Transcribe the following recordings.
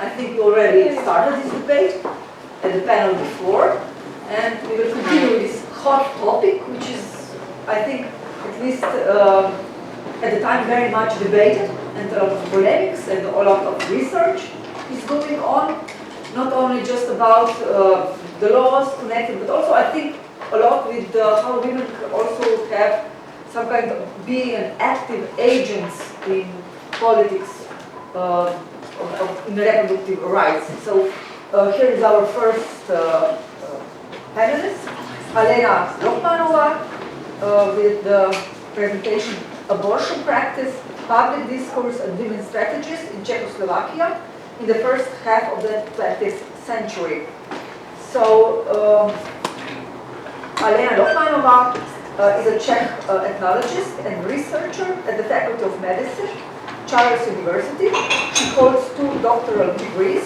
I think we already started this debate at the panel before, and we will continue this hot topic, which is, I think, at least at the time very much debated, and a lot of polemics and a lot of research is going on, not only just about the laws connected, but also I think a lot with how women also have some kind of being an active agents in politics, in reproductive rights. So here is our first panelist, Alena Lochmannová, with the presentation Abortion Practice, Public Discourse and Women's Strategies in Czechoslovakia in the first half of the 20th century. So Alena Lochmannová is a Czech ethnologist and researcher at the Faculty of Medicine, Charles University. She holds 2 doctoral degrees,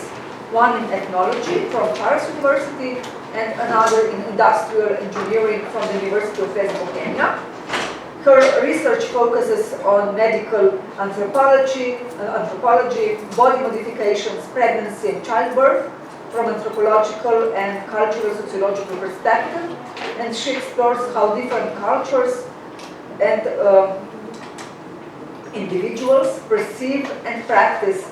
one in ethnology from Charles University and another in industrial engineering from the University of West Bohemia. Her research focuses on medical anthropology, body modifications, pregnancy and childbirth from anthropological and cultural sociological perspective, and she explores how different cultures and individuals perceive and practice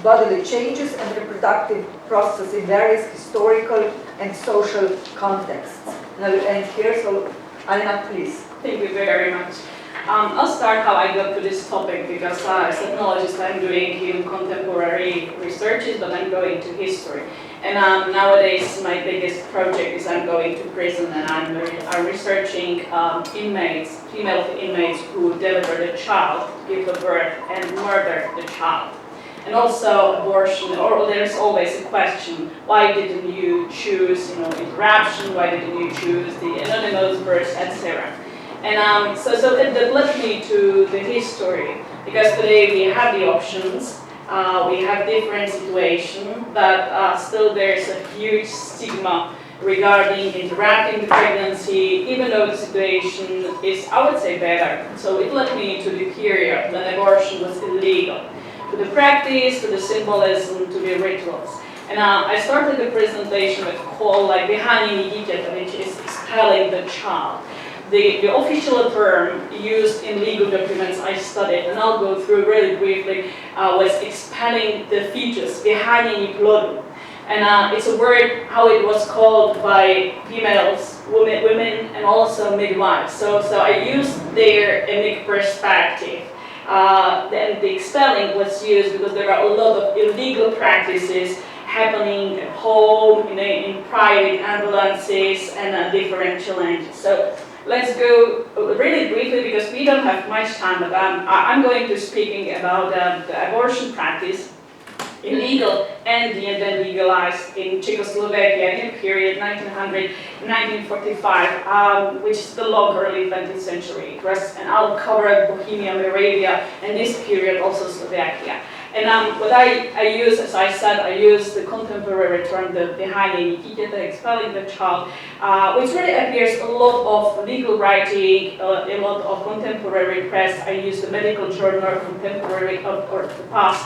bodily changes and reproductive processes in various historical and social contexts. And I will end here, so Alena, please. Thank you very much. I'll start how I got to this topic, because as an ethnologist I'm doing even contemporary researches, but I'm going to history. And nowadays my biggest project is I'm going to prison, and I'm researching inmates, female inmates who delivered a child, give the birth and murder the child. And also abortion, or there's always a question, why didn't you choose interruption, why didn't you choose the anonymous birth, etc. And so that led me to the history, because today we have the options, we have different situations, but still there's a huge stigma regarding interrupting the pregnancy, even though the situation is, I would say, better. So it led me to the period when abortion was illegal, to the practice, to the symbolism, to the rituals. And I started the presentation with a call like vyhánění dítěte, which is expelling the child. The official term used in legal documents I studied, and I'll go through really briefly, was expelling the fetus, vyhánění plodu. And it's a word how it was called by females, women, and also midwives. So I used their ethnic perspective. Then the expelling was used because there are a lot of illegal practices happening at home, in private ambulances, and different challenges. So let's go really briefly, because we don't have much time, but I'm going to speaking about the abortion practice, illegal and then legalized in Czechoslovakia in the period 1900-1945, which is the long early 20th century. And I'll cover Bohemia, Moravia, and this period also Slovakia. And what I use, as I said, I use the contemporary term, the vyhánění dítěte, expelling the child, which really appears a lot of legal writing, a lot of contemporary press. I use the medical journal, contemporary or the past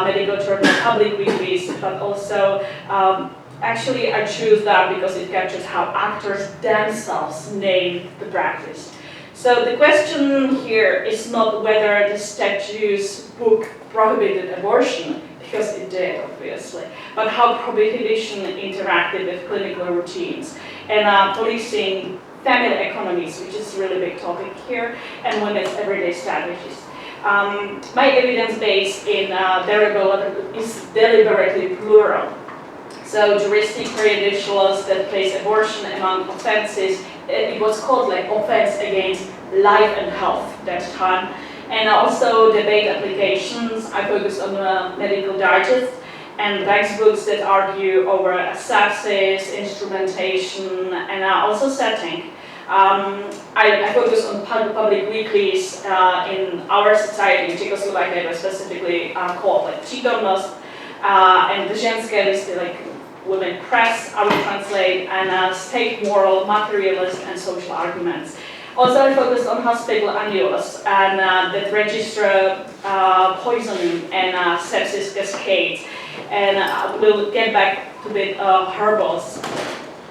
medical journal, public weeklies, but also actually I choose that because it captures how actors themselves name the practice. So the question here is not whether the statute's book prohibited abortion, because it did, obviously, but how prohibition interacted with clinical routines and policing family economies, which is a really big topic here, and women's everyday strategies. My evidence base in is deliberately plural. So juristic prejudicials that place abortion among offenses, it was called like offense against life and health that time. And also debate applications. I focus on medical digest and textbooks that argue over asepsis, instrumentation, and also setting. I focus on public weeklies in our society, in Czechoslovakia, specifically called like přítomnost, and the ženské listy, like women press, I would translate, and state moral, materialist, and social arguments. Also, I focused on hospital annuals and that register poisoning and sepsis cascades. And we'll get back to the herbals,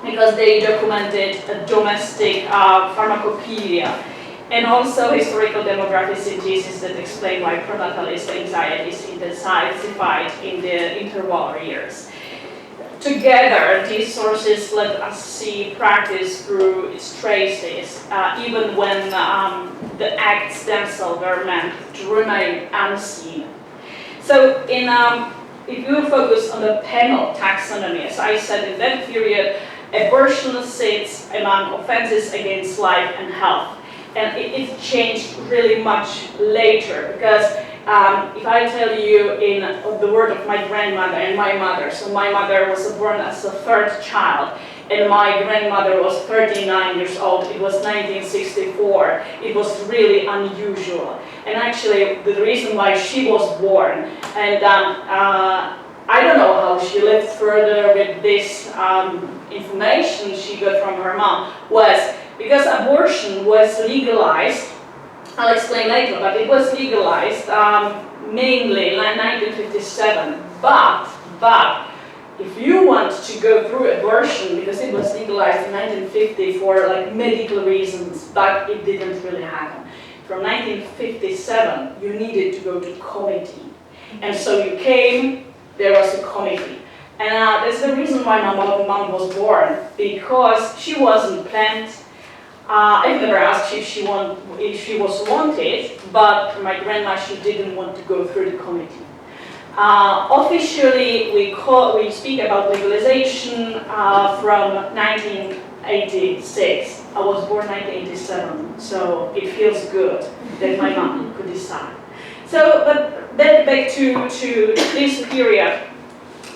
because they documented a domestic pharmacopoeia, and also historical demographic synthesis that explain why prenatalist anxieties intensified in the interwar years. Together, these sources let us see practice through its traces, even when the acts themselves were meant to remain unseen. So, if you focus on the penal taxonomy, as I said, in that period, abortion sits among offenses against life and health. And it changed really much later, because if I tell you in the word of my grandmother and my mother, so my mother was born as a third child, and my grandmother was 39 years old, it was 1964, it was really unusual. And actually, the reason why she was born, and I don't know how she lived further with this information she got from her mom, was because abortion was legalized. I'll explain later, but it was legalized mainly in 1957. But if you want to go through abortion, because it was legalized in 1950 for like medical reasons, but it didn't really happen. From 1957, you needed to go to committee, and so you came. There was a committee, and that's the reason why my mom was born, because she wasn't planned. I've never asked if she was wanted, but my grandma, she didn't want to go through the committee. Officially, we speak about legalization from 1986. I was born 1987, so it feels good that my mom could decide. So, but then back to this period.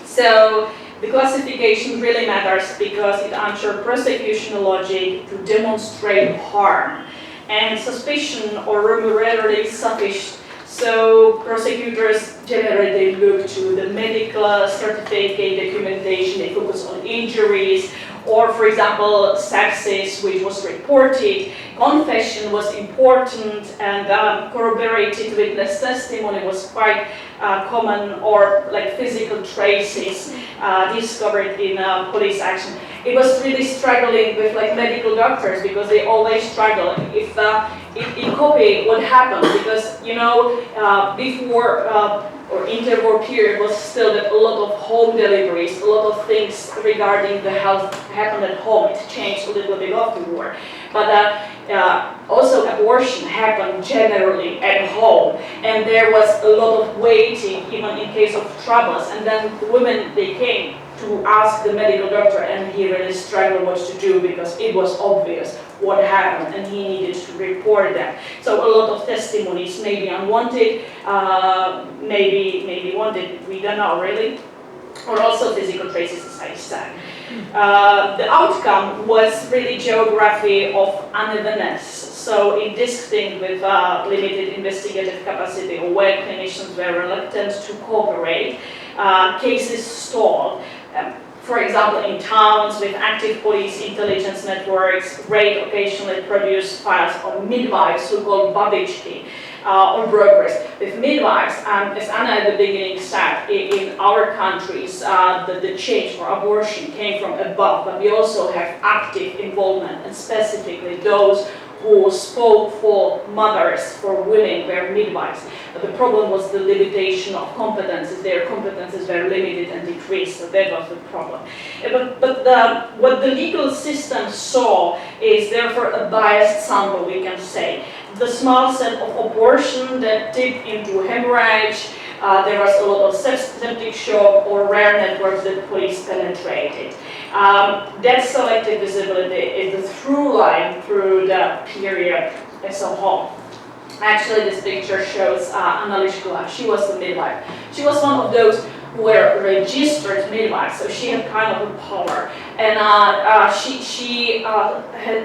So, the classification really matters because it ensures prosecution logic to demonstrate harm, and suspicion or rumor rarely sufficient. So prosecutors generally look to the medical certificate documentation. They focus on injuries, or for example, sepsis, which was reported. Confession was important, and corroborated witness testimony was quite common, or like physical traces discovered in police action. It was really struggling with like medical doctors, because they always struggle if in copy what happened, because you know before or interwar period was still that a lot of home deliveries, a lot of things regarding the health happened at home. It changed a little bit after the war, but also abortion happened generally at home, and there was a lot of waiting even in case of troubles, and then the women, they came to ask the medical doctor, and he really struggled what to do, because it was obvious what happened and he needed to report that. So a lot of testimonies, maybe unwanted, maybe wanted, we don't know really, or also physical traces, as I said. The outcome was really geography of unevenness. So in distinct with limited investigative capacity, or where clinicians were reluctant to cooperate, cases stalled. For example, in towns with active police intelligence networks, RAID occasionally produced files on midwives, so-called babičky, or brokers. With midwives, as Anna at the beginning said, in our countries, the change for abortion came from above, but we also have active involvement, and specifically those who spoke for mothers, for women, were midwives. But the problem was the limitation of competences. Their competences were limited and decreased, so that was the problem. But what the legal system saw is therefore a biased sample, we can say. The small set of abortion that tipped into hemorrhage, there was a lot of septic shock or rare networks that police penetrated. That selective visibility is the through line through the period as a whole. Actually, this picture shows Anna Lochmannová. She was the midwife. She was one of those who were registered midwives, so she had kind of a power. And she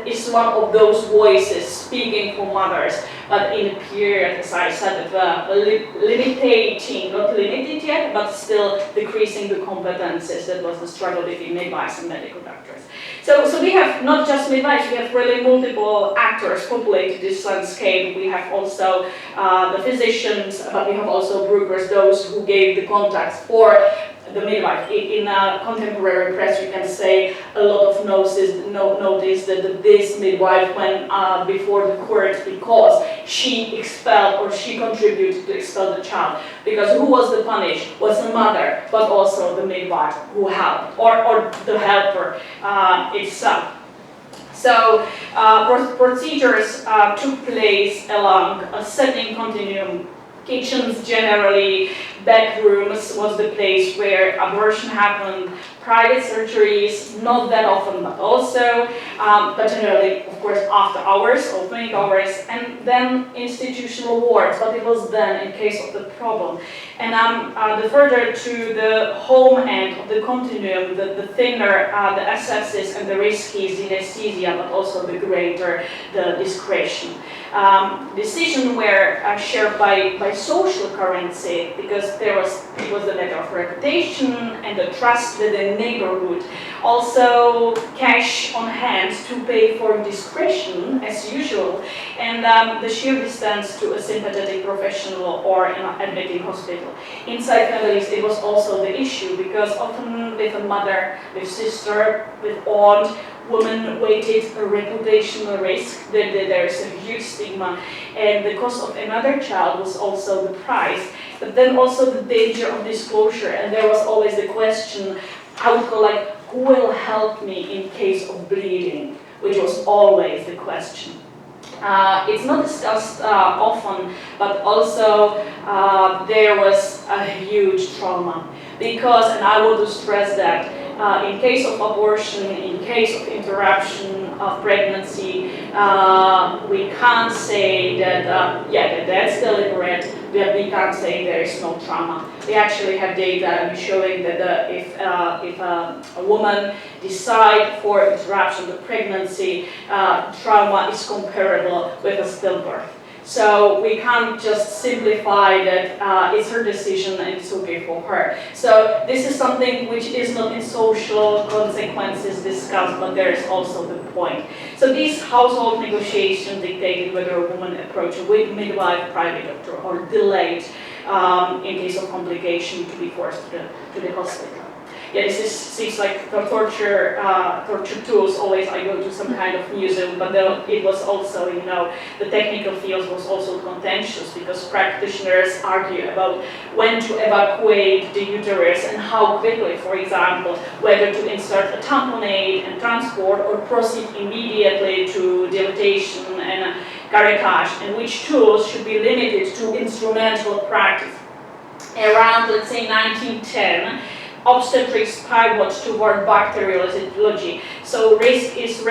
is one of those voices speaking for mothers, but in a period, as I said, limiting, not limited yet, but still decreasing the competences. That was the struggle between midwives and medical doctors. So we have not just midwives, we have really multiple actors populated this landscape. We have also the physicians, but we have also brokers, those who gave the contacts for the midwife. In contemporary press, you can say a lot of notice that this midwife went before the court because she expelled or she contributed to expel the child. Because who was the punished was the mother, but also the midwife who helped, or the helper itself. So procedures took place along a setting continuum. Kitchens generally, back rooms was the place where abortion happened, private surgeries, not that often, but also, but generally, of course, after hours, opening hours, and then institutional wards, but it was then in case of the problem. And the further to the home end of the continuum, the thinner the asepsis and the risky synesthesia, but also the greater the discretion. Decisions were shared by social currency because it was a matter of reputation and the trust within neighborhood. Also cash on hand to pay for discretion as usual, and the sheer distance to a sympathetic professional or an admitting hospital. Inside families it was also the issue because often with a mother, with sister, with aunt, women weighted a reputational risk, that there is a huge stigma, and the cost of another child was also the price, but then also the danger of disclosure, and there was always the question, I would call like, who will help me in case of bleeding, which was always the question. It's not discussed often, but also there was a huge trauma because, and I want to stress that, in case of abortion, in case of interruption of pregnancy, we can't say that, that that's deliberate, that we can't say there is no trauma. We actually have data showing that if a woman decides for interruption of pregnancy, trauma is comparable with a stillbirth. So we can't just simplify that it's her decision and it's okay for her. So this is something which is not in social consequences discussed, but there is also the point. So these household negotiations dictated whether a woman approached a midwife, private doctor, or delayed in case of complication to be forced to the hospital. Yeah, this seems like the torture tools. Always I go to some kind of museum, but it was also, the technical field was also contentious because practitioners argue about when to evacuate the uterus and how quickly, for example, whether to insert a tamponade and transport or proceed immediately to dilatation and curettage, and which tools should be limited to instrumental practice. Around, let's say, 1910, obstetrics pivots toward bacteriology. So risk is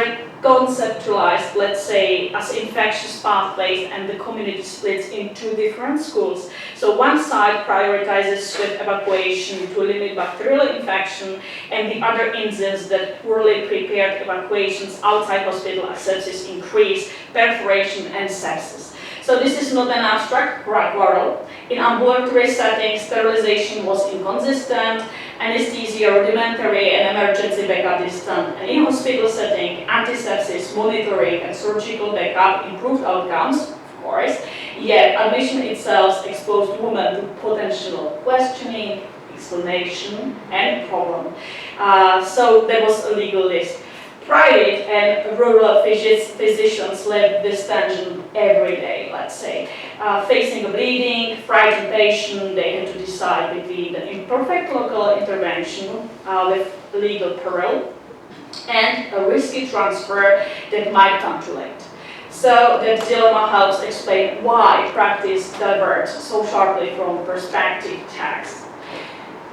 conceptualized, let's say, as infectious pathways, and the community splits in two different schools. So one side prioritizes swift evacuation to limit bacterial infection, and the other insists that poorly prepared evacuations outside hospital sepsis increase perforation and sepsis. So this is not an abstract quarrel. In ambulatory settings, sterilization was inconsistent, anesthesia rudimentary, and emergency backup distant. And in hospital setting, antisepsis, monitoring, and surgical backup improved outcomes, of course, yet admission itself exposed women to potential questioning, explanation, and problem. So there was a legal list. Private and rural physicians lived this tension every day, let's say. Facing a bleeding, frightened patient, they had to decide between the imperfect local intervention with legal peril and a risky transfer that might come too late. So that dilemma helps explain why practice diverges so sharply from perspective text.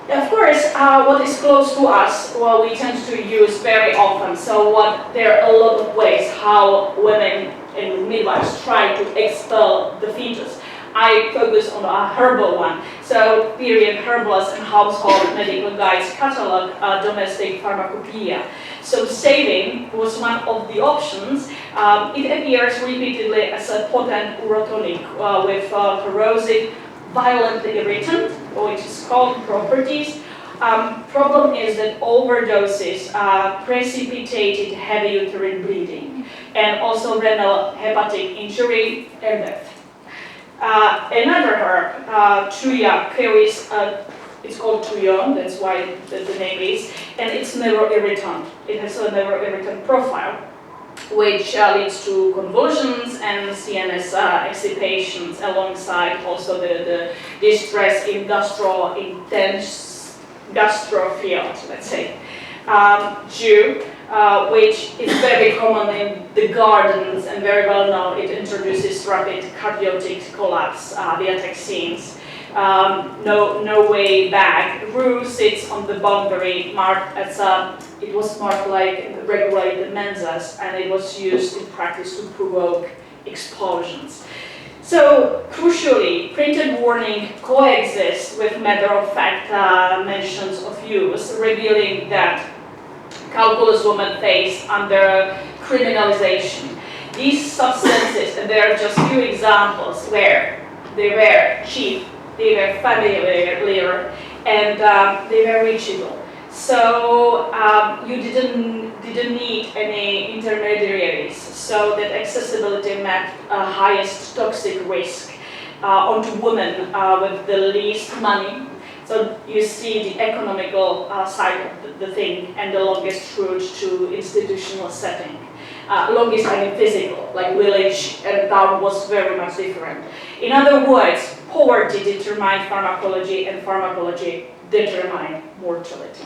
Of course, what is close to us, well, we tend to use very often. So there are a lot of ways how women and midwives try to expel the fetus. I focus on a herbal one. So period herbals and household medical guides catalog domestic pharmacopoeia. So saline was one of the options. It appears repeatedly as a potent urotonic with corrosive, violently irritant, which is called properties. Problem is that overdoses precipitated heavy uterine bleeding and also renal hepatic injury and death. Another herb, Tuya, carries a It's called tuyon, that's why the name is, and it's never irritant. It has a never irritant profile, which leads to convulsions and CNS excipations, alongside also the distress in intense gastrofield, let's say. Jew, which is very common in the gardens and very well known. It introduces rapid cardiac collapse, the ataxines. No way back. Rue sits on the boundary, marked as it was marked like regulated mensas, and it was used in practice to provoke explosions. So, crucially, printed warning coexists with matter-of-fact mentions of use, revealing that calculus women face under criminalization. These substances, and there are just few examples where they were cheap, they were familiar, and they were reachable. So you didn't need any intermediaries, so that accessibility mapped highest toxic risk onto women with the least money. So you see the economical side of the thing and the longest route to institutional setting. Longest, I mean physical, like village and town was very much different. In other words, poverty determined pharmacology and pharmacology determined mortality.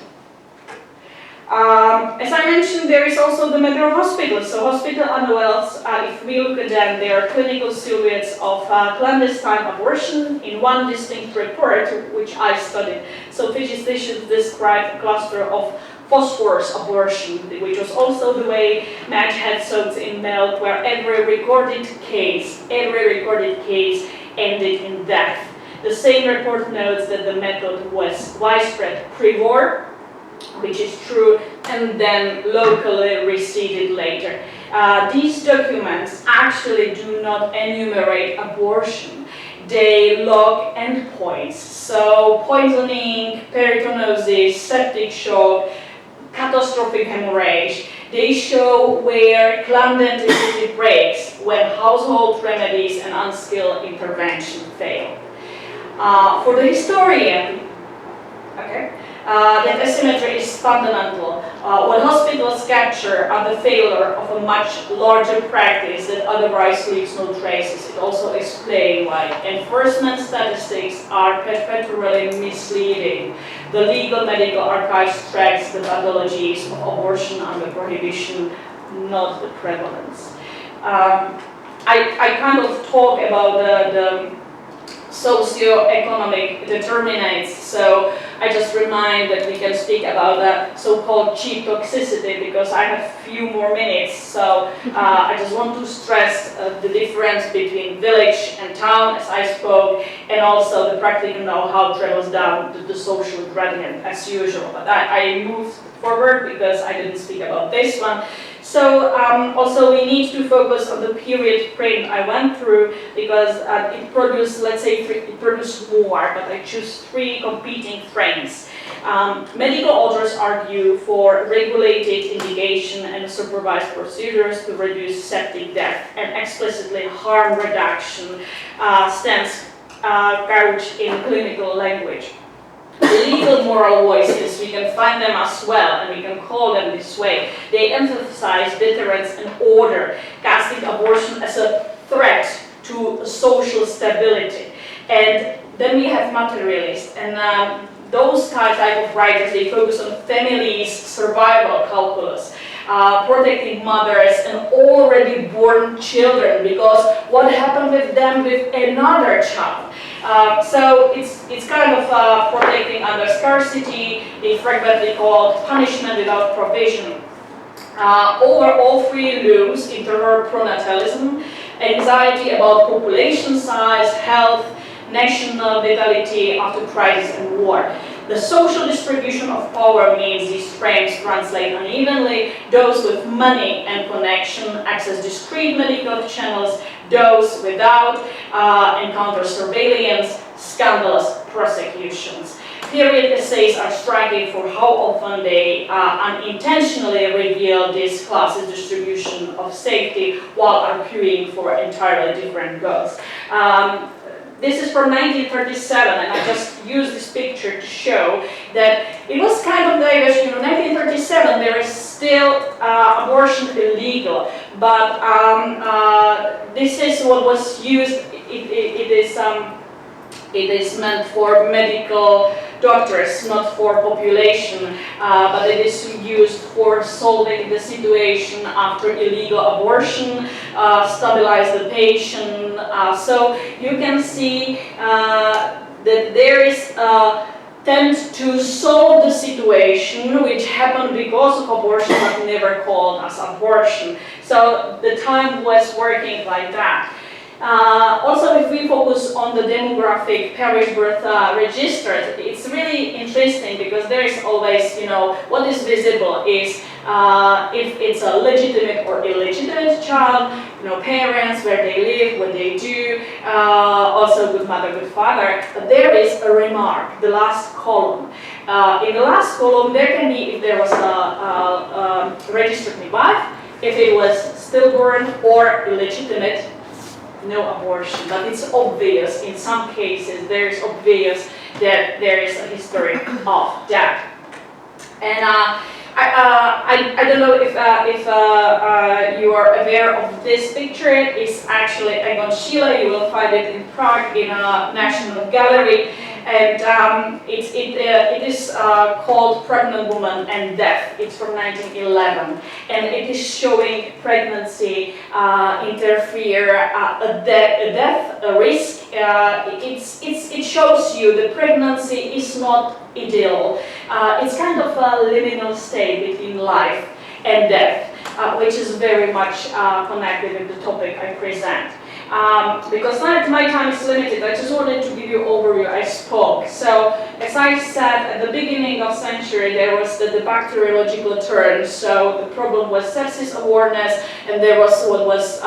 As I mentioned, there is also the matter of hospitals. So hospital annuals, if we look at them, they are clinical silhouettes of clandestine abortion in one distinct report, which I studied. So physicians described a cluster of phosphorus abortion, which was also the way match had soaked in milk, where every recorded case ended in death. The same report notes that the method was widespread pre-war, which is true, and then locally receded later. These documents actually do not enumerate abortion. They log endpoints, so poisoning, peritonitis, septic shock, catastrophic hemorrhage. They show where clandestinity breaks when household remedies and unskilled intervention fail. For the historian, that asymmetry is fundamental. What hospitals capture are the failure of a much larger practice that otherwise leaves no traces. It also explains why enforcement statistics are perpetually misleading. The legal medical archives tracks the pathologies of abortion under prohibition, not the prevalence. I kind of talk about the socio-economic determinants, so I just remind that we can speak about the so-called cheap toxicity, because I have a few more minutes, so I just want to stress the difference between village and town, as I spoke, and also the practical know-how travels down to the social gradient as usual. But I moved forward because I didn't speak about this one. So also we need to focus on the period print I went through, because it produced, let's say, it produced more, but I choose 3 competing trends. Medical authors argue for regulated indication and supervised procedures to reduce septic death, and explicitly harm reduction stands couched in clinical language. The legal moral voices, we can find them as well, and we can call them this way. They emphasize deterrence and order, casting abortion as a threat to social stability. And then we have materialists, and those type of writers, they focus on families' survival calculus, protecting mothers and already born children, because what happened with them with another child? So it's kind of protecting under scarcity, they frequently called punishment without provision. Over all 3 looms internal pronatalism, anxiety about population size, health, national vitality after crisis and war. The social distribution of power means these frames translate unevenly. Those with money and connection access discrete medical channels. Those without encounter surveillance, scandalous prosecutions. Period essays are striking for how often they unintentionally reveal this class's distribution of safety while arguing for entirely different goals. this is from 1937, and I just use this picture to show that it was kind of like, you know, 1937, there is still abortion illegal, but this is what was used, it is meant for medical doctors, not for population, but it is used for solving the situation after illegal abortion, stabilize the patient. So you can see that there is a attempt to solve the situation which happened because of abortion but never called as abortion. So the time was working like that. Also, if we focus on the demographic parish birth register, it's really interesting because there is always, you know, what is visible is if it's a legitimate or illegitimate child, you know, parents, where they live, what they do, also good mother, good father. But there is a remark, the last column. In the last column, there can be if there was a registered midwife, if it was stillborn or illegitimate, no abortion, but it's obvious, in some cases, there is obvious that there is a history of that. And I don't know if you are aware of this picture. It's actually Egon Schiele. You will find it in Prague in a National Gallery. And it is called Pregnant Woman and Death. It's from 1911, and it is showing pregnancy interfere, a death, a risk. It shows you the pregnancy is not ideal. It's kind of a liminal state between life and death, which is very much connected with the topic I present. Because my time is limited, I just wanted to give you an overview. I spoke. So, as I said, at the beginning of century, there was the bacteriological turn. So the problem was sepsis awareness, and there was what was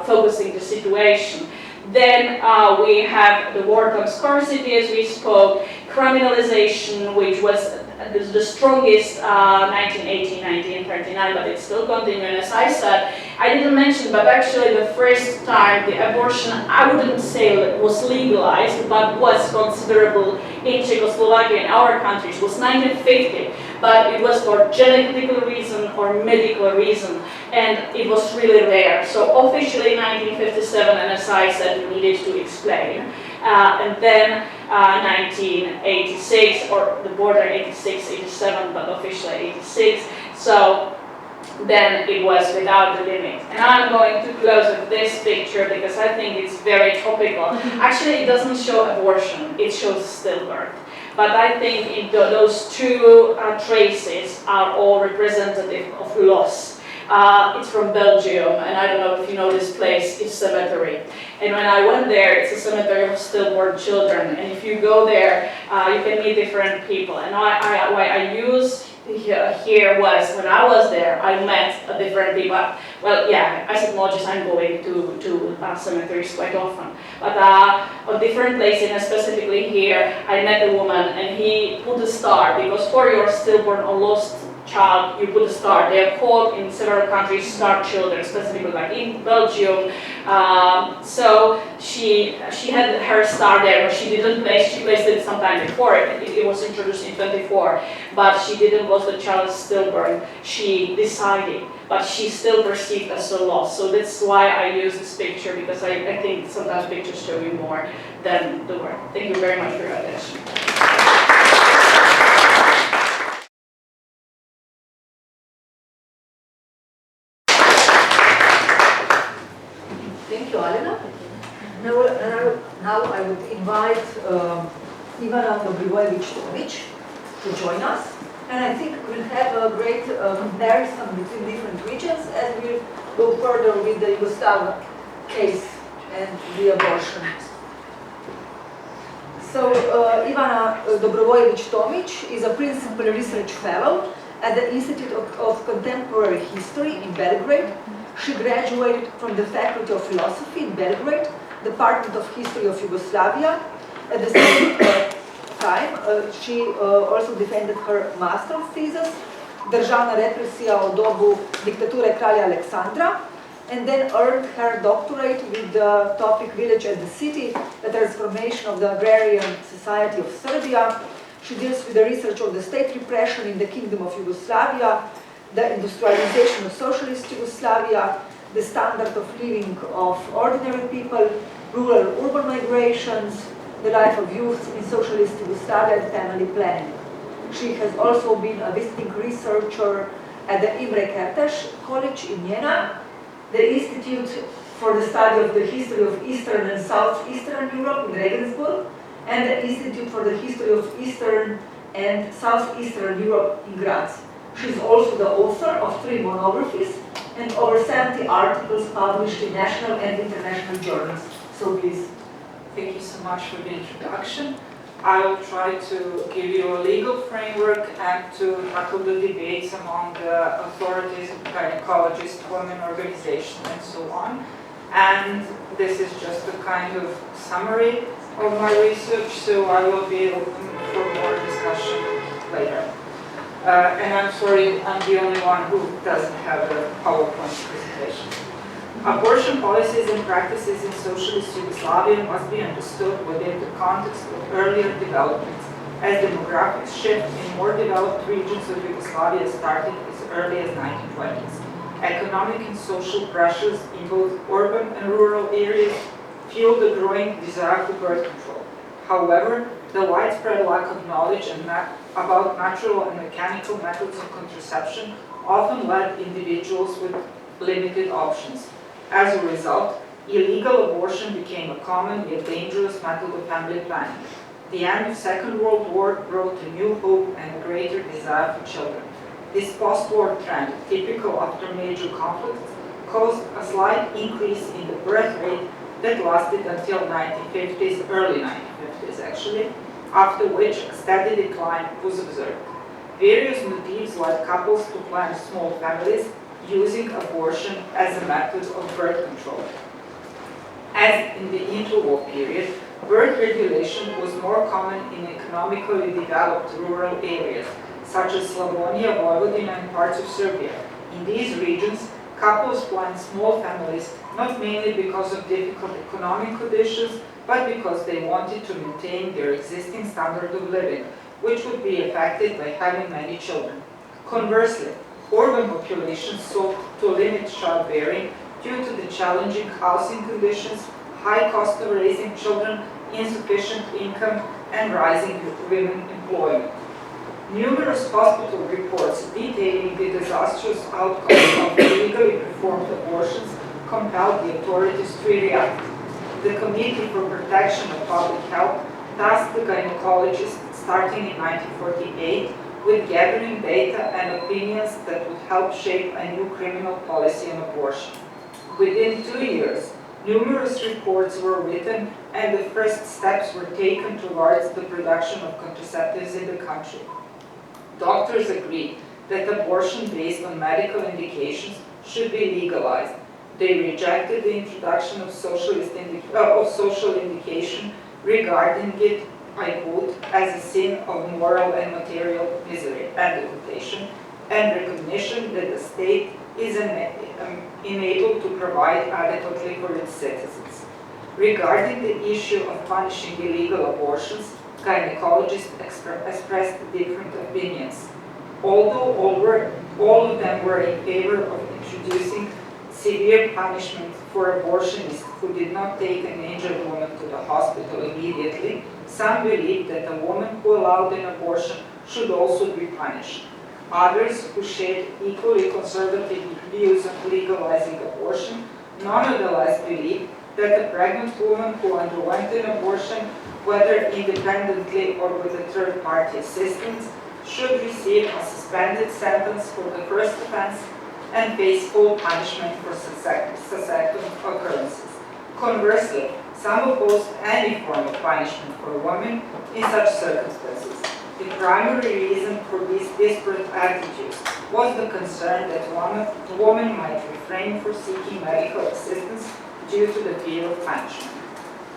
focusing the situation. Then we have the wartime scarcity, as we spoke, criminalization, which was the strongest 1918, 1939, but it's still continuing. As I said, I didn't mention, but actually the first time the abortion, I wouldn't say was legalized, but was considerable in Czechoslovakia, in our countries, was 1950, but it was for genetical reason or medical reason, and it was really rare. So officially 1957, and as I said, we needed to explain. And then 1986, or the border 86, 87, but officially 86. So then it was without the limit. And I'm going to close with this picture because I think it's very topical. Actually, it doesn't show abortion, it shows stillbirth. But I think those two traces are all representative of loss. It's from Belgium, and I don't know if you know this place, it's a cemetery. And when I went there, it's a cemetery of stillborn children. And if you go there, you can meet different people. And why I use here was, when I was there, I met different people. Well, yeah, as a technologist, I'm going to cemeteries quite often. But on different places, and specifically here, I met a woman, and he put a star, because for your stillborn or lost child, you put a star. They are called in several countries star children, specifically like in Belgium. So she had her star there, but she didn't place. She placed it sometime before. It was introduced in 24, but she didn't lose the child stillborn. She decided, but she still perceived as a loss. So that's why I use this picture, because I think sometimes pictures show you more than the word. Thank you very much for your attention. Thank you, Alena. Now I would invite Ivana Dobrivojević to join us. And I think we'll have a great comparison between different regions as we go further with the Yugoslav case and the abortion. So Ivana Dobrivojević is a principal research fellow at the Institute of Contemporary History in Belgrade. She graduated from the Faculty of Philosophy in Belgrade, Department of History of Yugoslavia. At the same time, she also defended her master's thesis, Državna represija u dobu diktature kralja Aleksandra, and then earned her doctorate with the topic Village and the City, the transformation of the agrarian society of Serbia. She deals with the research on the state repression in the Kingdom of Yugoslavia, the industrialization of socialist Yugoslavia, the standard of living of ordinary people, rural-urban migrations, the life of youth in socialist Yugoslavia, and family planning. She has also been a visiting researcher at the Imre Kertész College in Vienna, the Institute for the Study of the History of Eastern and Southeastern Europe in Regensburg, and the Institute for the History of Eastern and Southeastern Europe in Graz. She is also the author of 3 monographies and over 70 articles published in national and international journals. So please. Thank you so much for the introduction. I will try to give you a legal framework and to tackle the debates among the authorities, gynecologists, women organizations, and so on. And this is just a kind of summary of my research, so I will be open for more discussion later. And I'm sorry, I'm the only one who doesn't have a PowerPoint presentation. Abortion policies and practices in socialist Yugoslavia must be understood within the context of earlier developments, as demographics shift in more developed regions of Yugoslavia started as early as 1920s. Economic and social pressures in both urban and rural areas fueled the growing desire for birth control. However, the widespread lack of knowledge about natural and mechanical methods of contraception often led individuals with limited options. As a result, illegal abortion became a common yet dangerous method of family planning. The end of the Second World War brought a new hope and a greater desire for children. This post-war trend, typical after major conflicts, caused a slight increase in the birth rate that lasted until 1950s, early 1950s actually, after which a steady decline was observed. Various motives led couples to plan small families using abortion as a method of birth control. As in the interwar period, birth regulation was more common in economically developed rural areas, such as Slavonia, Vojvodina, and parts of Serbia. In these regions, couples planned small families not mainly because of difficult economic conditions, but because they wanted to maintain their existing standard of living, which would be affected by having many children. Conversely, urban populations sought to limit childbearing due to the challenging housing conditions, high cost of raising children, insufficient income, and rising women employment. Numerous hospital reports detailing the disastrous outcomes of illegally performed abortions compelled the authorities to react. The Committee for Protection of Public Health tasked the gynecologists starting in 1948 with gathering data and opinions that would help shape a new criminal policy on abortion. Within 2 years, numerous reports were written and the first steps were taken towards the production of contraceptives in the country. Doctors agreed that abortion based on medical indications should be legalized. They rejected the introduction of social indication, regarding it, I quote, as a sin of moral and material misery, end of quotation, and recognition that the state is enabled to provide adequately for its citizens. Regarding the issue of punishing illegal abortions, gynecologists expressed different opinions. Although all of them were in favor of introducing severe punishment for abortionists who did not take an injured woman to the hospital immediately, some believed that a woman who allowed an abortion should also be punished. Others, who shared equally conservative views of legalizing abortion, nonetheless believed that a pregnant woman who underwent an abortion, whether independently or with a third-party assistance, should receive a suspended sentence for the first offense and face full punishment for subsequent occurrences. Conversely, some opposed any form of punishment for women in such circumstances. The primary reason for these disparate attitudes was the concern that women might refrain from seeking medical assistance due to the fear of punishment.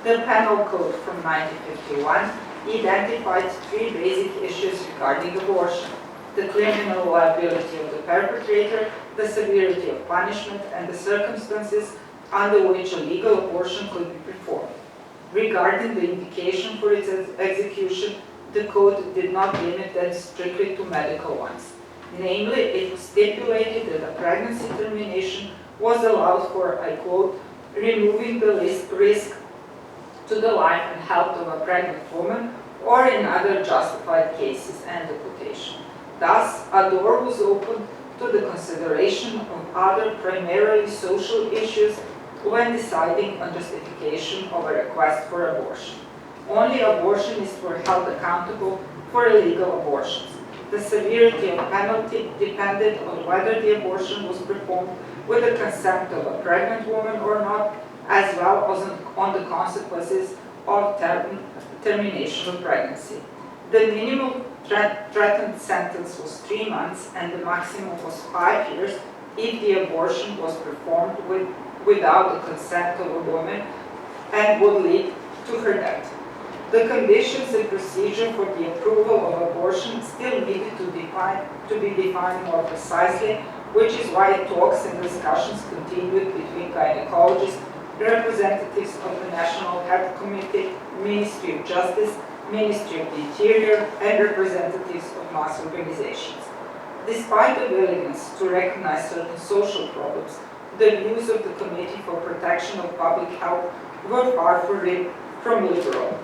The Penal Code from 1951 identified 3 basic issues regarding abortion: the criminal liability of the perpetrator, the severity of punishment, and the circumstances under which a legal abortion could be performed. Regarding the indication for its execution, the code did not limit them strictly to medical ones. Namely, it was stipulated that a pregnancy termination was allowed for, I quote, removing the risk to the life and health of a pregnant woman or in other justified cases, end of quotation. Thus, a door was opened to the consideration of other primarily social issues when deciding on justification of a request for abortion. Only abortionists were held accountable for illegal abortions. The severity of penalty depended on whether the abortion was performed with the consent of a pregnant woman or not, as well as on the consequences of termination of pregnancy. The minimum threatened sentence was 3 months and the maximum was 5 years if the abortion was performed without the consent of a woman and would lead to her death. The conditions and procedure for the approval of abortion still needed to be defined more precisely, which is why talks and discussions continued between gynecologists, representatives of the National Health Committee, Ministry of Justice, Ministry of the Interior, and representatives of mass organizations. Despite the willingness to recognize certain social problems, the views of the Committee for Protection of Public Health were far from liberal.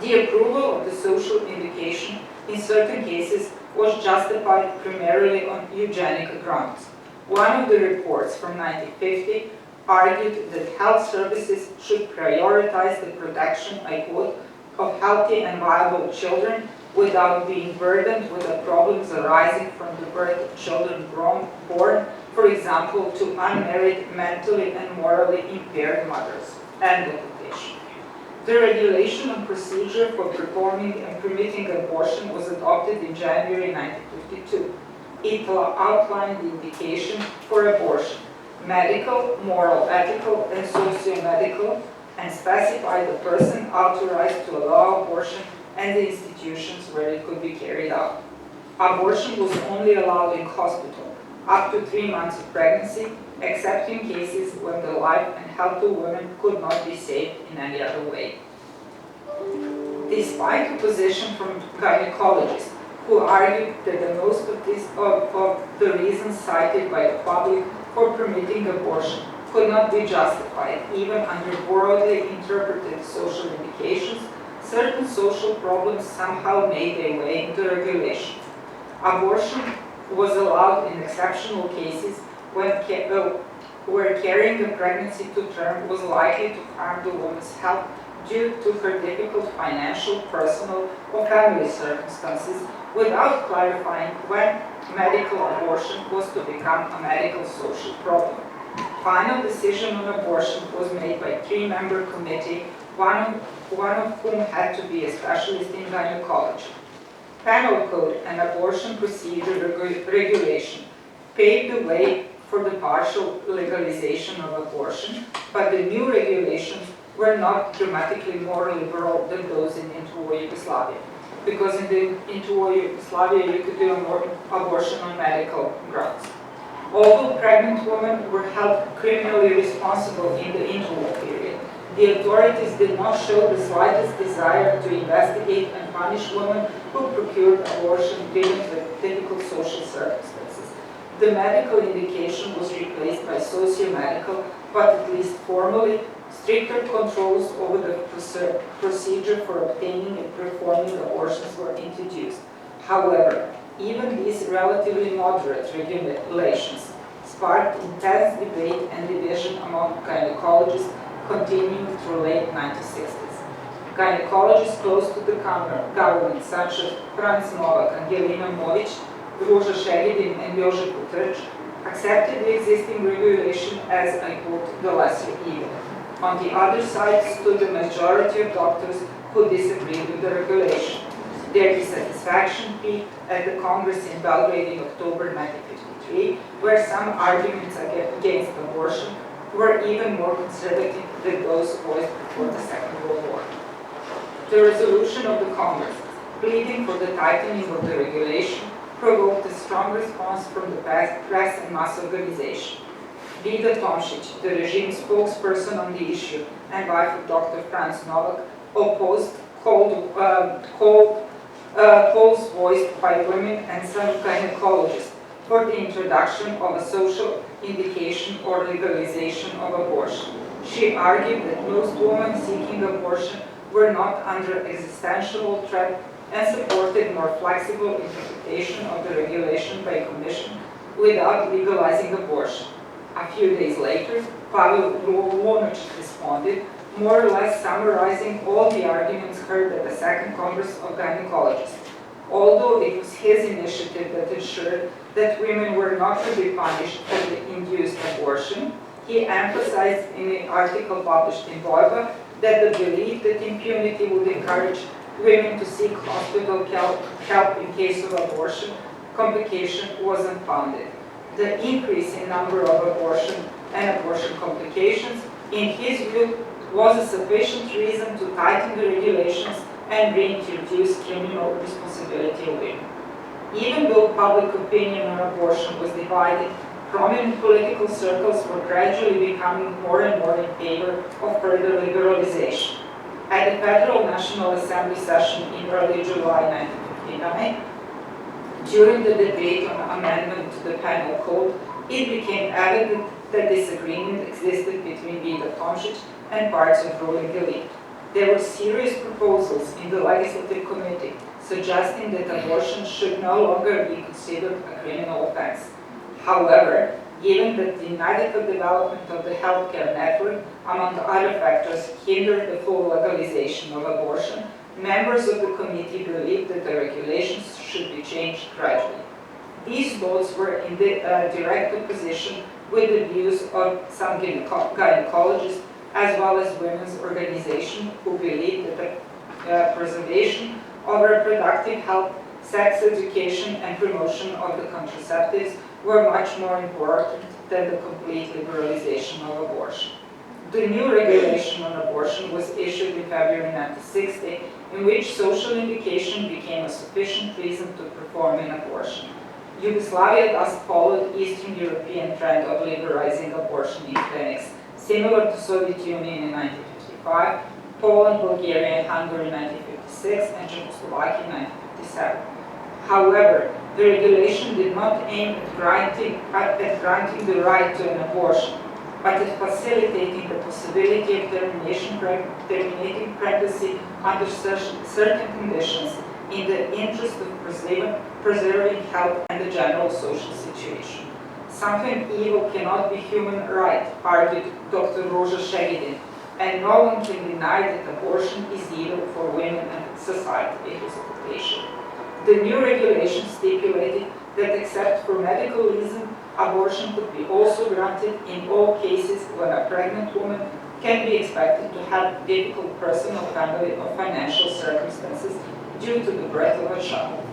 The approval of the social indication in certain cases was justified primarily on eugenic grounds. One of the reports from 1950 argued that health services should prioritize the protection, I quote, of healthy and viable children without being burdened with the problems arising from the birth of children born, for example, to unmarried, mentally and morally impaired mothers. End of quotation. The regulation and procedure for performing and permitting abortion was adopted in January 1952. It outlined the indication for abortion, medical, moral, ethical, and socio-medical, and specified the person authorized to allow abortion and the institutions where it could be carried out. Abortion was only allowed in hospital up to 3 months of pregnancy, except in cases when the life and health of women could not be saved in any other way. Despite opposition from gynecologists, who argued that the most of the reasons cited by the public for permitting abortion could not be justified, even under broadly interpreted social indications, certain social problems somehow made their way into regulation. Abortion was allowed in exceptional cases where carrying a pregnancy to term was likely to harm the woman's health due to her difficult financial, personal, or family circumstances, without clarifying when medical abortion was to become a medical social problem. Final decision on abortion was made by a 3-member committee, one of whom had to be a specialist in gynecology. Penal code and abortion procedure regulation paved the way for the partial legalization of abortion, but the new regulations were not dramatically more liberal than those in interwar Yugoslavia, because in the interwar Yugoslavia you could do abortion on medical grounds. Although pregnant women were held criminally responsible in the interwar period, the authorities did not show the slightest desire to investigate and punish women who procured abortion given the difficult social circumstances. The medical indication was replaced by socio-medical, but at least formally, stricter controls over the procedure for obtaining and performing abortions were introduced. However, even these relatively moderate regulations sparked intense debate and division among gynecologists continuing through late 1960s. Gynecologists close to the government, such as Franz Novak, Alena Lochmannová, Ruža Šegedin, and Jože Putrč, accepted the existing regulation as, I quote, the lesser evil. On the other side stood the majority of doctors who disagreed with the regulation. Their dissatisfaction peaked at the Congress in Belgrade in October 1953, where some arguments against abortion were even more conservative than those voiced before the Second World War. The resolution of the Congress, pleading for the tightening of the regulation, provoked a strong response from the press and mass organization. Vida Tomić, the regime spokesperson on the issue and wife of Dr. Franz Novak, opposed calls voiced by women and some gynecologists for the introduction of a social indication or legalization of abortion. She argued that most women seeking abortion were not under existential threat and supported more flexible interpretation of the regulation by Commission without legalizing abortion. A few days later, Pavel Lomović responded, more or less summarizing all the arguments heard at the Second Congress of Gynecologists. Although it was his initiative that ensured that women were not to be punished for the induced abortion, he emphasized in an article published in Vojva that the belief that impunity would encourage women to seek hospital help in case of abortion complication was unfounded. The increase in number of abortion and abortion complications, in his view, was a sufficient reason to tighten the regulations and reintroduce criminal responsibility of women. Even though public opinion on abortion was divided, prominent political circles were gradually becoming more and more in favor of further liberalization. At the Federal National Assembly session in early July 1959, during the debate on amendment to the Penal Code, it became evident that disagreement existed between Vida Tomić and parts of ruling elite. There were serious proposals in the Legislative Committee suggesting that abortion should no longer be considered a criminal offense. However, given that the inadequate development of the healthcare network, among other factors, hindered the full legalization of abortion, members of the committee believed that the regulations should be changed gradually. These votes were in direct opposition with the views of some gynecologists as well as women's organizations who believed that the preservation of reproductive health, sex education, and promotion of the contraceptives were much more important than the complete liberalization of abortion. The new regulation on abortion was issued in February 1960, in which social indication became a sufficient reason to perform an abortion. Yugoslavia thus followed Eastern European trend of liberalizing abortion in clinics, similar to Soviet Union in 1955, Poland, Bulgaria, and Hungary in 1956, and Czechoslovakia in 1957. However, the regulation did not aim at granting the right to an abortion, but at facilitating the possibility of terminating pregnancy under certain conditions in the interest of preserving health and the general social situation. Something evil cannot be human right, argued Dr. Roža Šegedin, and no one can deny that abortion is evil for women and society. It was a quotation. The new regulation stipulated that except for medical reason, abortion could be also granted in all cases when a pregnant woman can be expected to have difficult personal, family, or financial circumstances due to the birth of a child.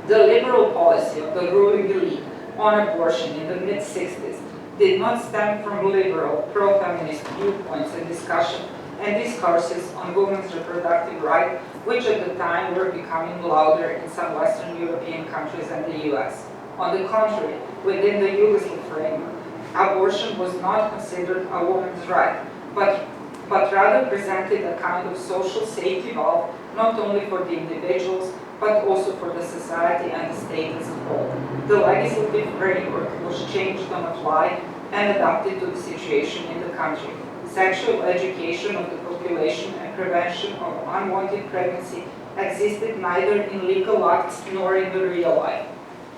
The liberal policy of the ruling elite on abortion in the mid-60s did not stem from liberal, pro-feminist viewpoints and discourses on women's reproductive rights, which at the time were becoming louder in some Western European countries and the US. On the contrary, within the Yugoslav framework, abortion was not considered a woman's right, but rather presented a kind of social safety valve, not only for the individuals, but also for the society and the state as a whole. The legislative framework was changed on the fly and adapted to the situation in the country. Sexual education of the population and prevention of unwanted pregnancy existed neither in legal acts nor in the real life.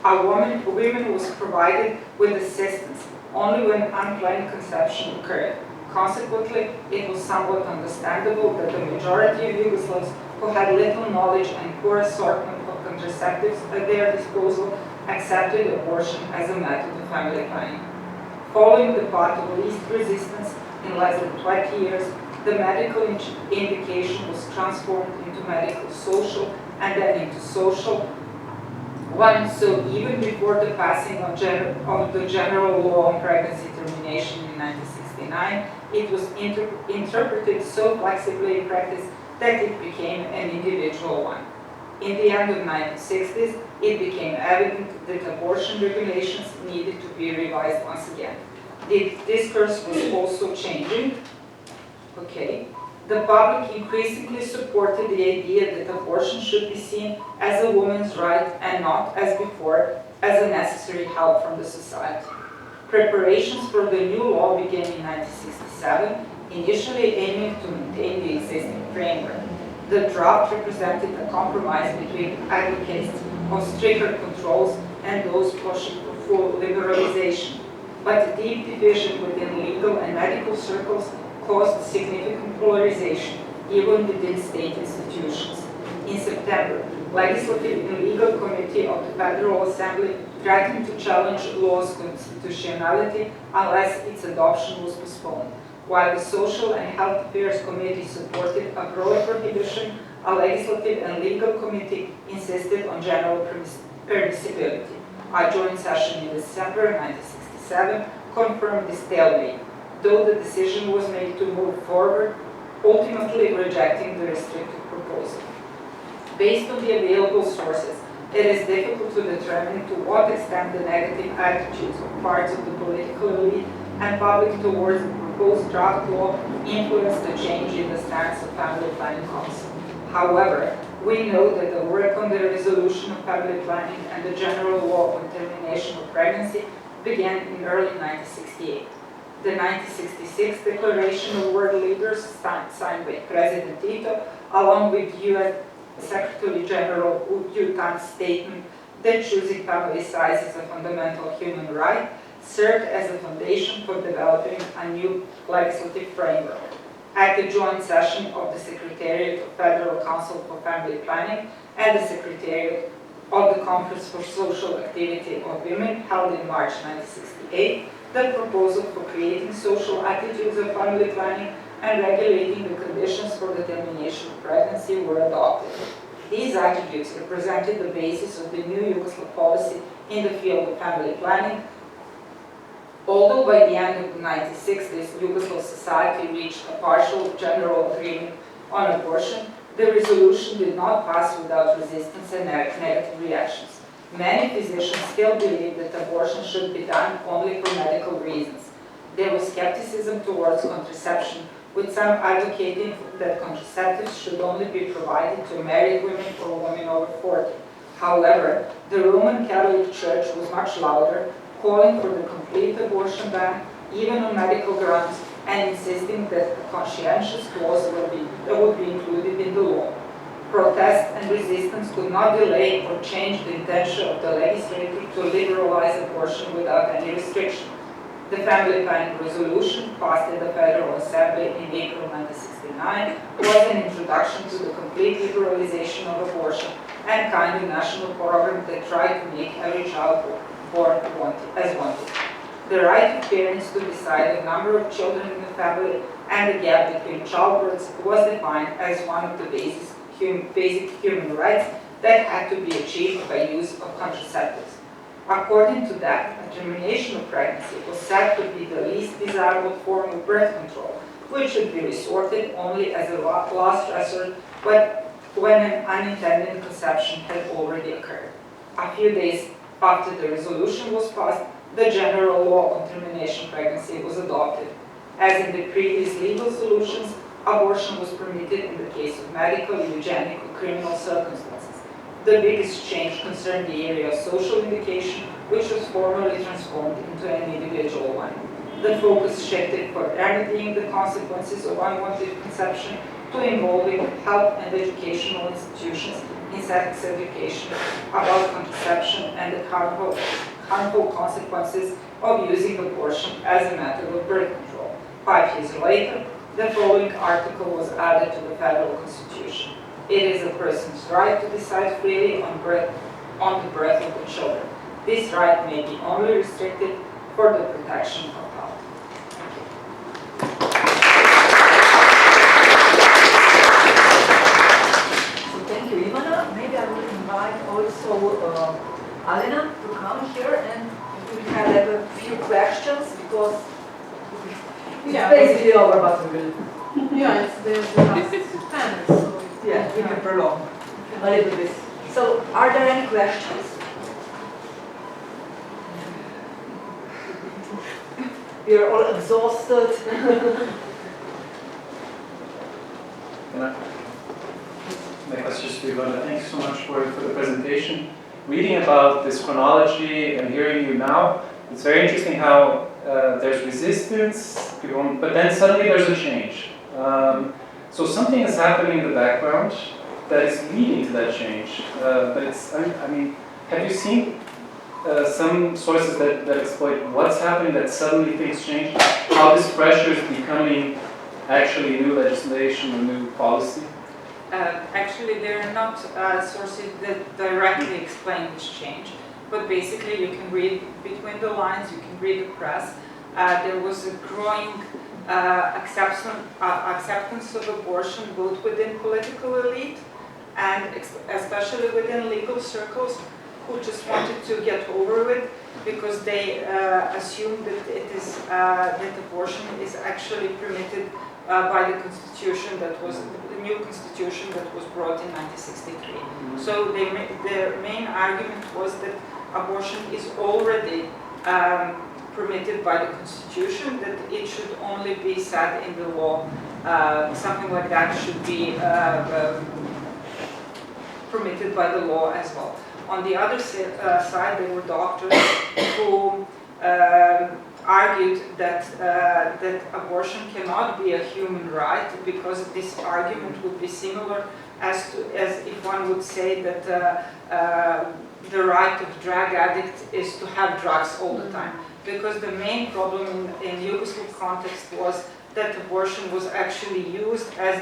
Women was provided with assistance only when unplanned conception occurred. Consequently, it was somewhat understandable that the majority of Yugoslavs who had little knowledge and poor assortment of contraceptives at their disposal accepted abortion as a method of family planning. Following the path of least resistance in less than 20 years, the medical indication was transformed into medical social and then into social one. So even before the passing of the general law on pregnancy termination in 1969, it was interpreted so flexibly in practice that it became an individual one. In the end of the 1960s, it became evident that abortion regulations needed to be revised once again. The discourse was also changing. Okay. The public increasingly supported the idea that abortion should be seen as a woman's right and not, as before, as a necessary help from the society. Preparations for the new law began in 1967, initially aiming to maintain the existing framework. The draft represented a compromise between advocates of stricter controls and those pushing for full liberalization. But a deep division within legal and medical circles caused significant polarization, even within state institutions. In September, Legislative and Legal Committee of the Federal Assembly threatened to challenge law's constitutionality unless its adoption was postponed. While the Social and Health Affairs Committee supported a broad prohibition, a Legislative and Legal Committee insisted on general permissibility. A joint session in December 1967 confirmed this stalemate, though the decision was made to move forward, ultimately rejecting the restrictive proposal. Based on the available sources, it is difficult to determine to what extent the negative attitudes of parts of the political elite and public towards the proposed draft law influenced the change in the stance of Family Planning Council. However, we know that the work on the resolution of family planning and the general law on termination of pregnancy began in early 1968. The 1966 Declaration of World Leaders, signed by President Tito, along with U.S. Secretary General U Thant's statement that choosing family size is a fundamental human right, served as a foundation for developing a new legislative framework. At the joint session of the Secretariat of Federal Council for Family Planning and the Secretariat of the Conference for Social Activity of Women, held in March 1968, the proposal for creating social attitudes of family planning and regulating the conditions for the termination of pregnancy were adopted. These attitudes represented the basis of the new Yugoslav policy in the field of family planning. Although by the end of the 1960s, Yugoslav society reached a partial general agreement on abortion, the resolution did not pass without resistance and negative reactions. Many physicians still believe that abortion should be done only for medical reasons. There was skepticism towards contraception, with some advocating that contraceptives should only be provided to married women or women over 40. However, the Roman Catholic Church was much louder, calling for the complete abortion ban, even on medical grounds, and insisting that a conscientious clause would be included in the law. Protest and resistance could not delay or change the intention of the legislature to liberalize abortion without any restriction. The Family Planning Resolution, passed in the Federal Assembly in April 1969, was an introduction to the complete liberalization of abortion and kind of national program that tried to make every child born as wanted. The right of parents to decide the number of children in the family and the gap between childbirths was defined as one of the basic human rights that had to be achieved by use of contraceptives. According to that, a termination of pregnancy was said to be the least desirable form of birth control, which should be resorted only as a last resort when an unintended conception had already occurred. A few days after the resolution was passed, the general law on termination of pregnancy was adopted. As in the previous legal solutions, abortion was permitted in the case of medical, eugenic, or criminal circumstances. The biggest change concerned the area of social indication, which was formally transformed into an individual one. The focus shifted from remedying the consequences of unwanted conception to involving health and educational institutions in sex education about contraception and the harmful consequences of using abortion as a method of birth control. 5 years later, the following article was added to the Federal Constitution. It is a person's right to decide freely on the birth of the children. This right may be only restricted for the protection of health. So thank you, Ivana. Maybe I will invite also Alena to come here and we can have a few questions because it's basically over, but we will. Yeah, it's the last panel, so Yeah, we can prolong a little bit. So, are there any questions? You're all exhausted. My question is to Ivana. Thanks so much for the presentation. Reading about this chronology and hearing you now, it's very interesting how there's resistance, but then suddenly there's a change. So something is happening in the background that is leading to that change. But it's, I mean, have you seen some sources that exploit what's happening, that suddenly things change? How this pressure is becoming actually new legislation or new policy? Actually, there are not sources that directly explain this change, but basically you can read between the lines, you can read the press. There was a growing acceptance of abortion both within political elite and especially within legal circles, who just wanted to get over with because they assumed that it is that abortion is actually permitted by the constitution that was the new constitution that was brought in 1963. So their main argument was that abortion is already permitted by the constitution, that it should only be said in the law. Something like that should be permitted by the law as well. On the other side, there were doctors who argued that that abortion cannot be a human right, because this argument would be similar as if one would say that the right of drug addict is to have drugs all the time. Because the main problem in Yugoslav context was that abortion was actually used as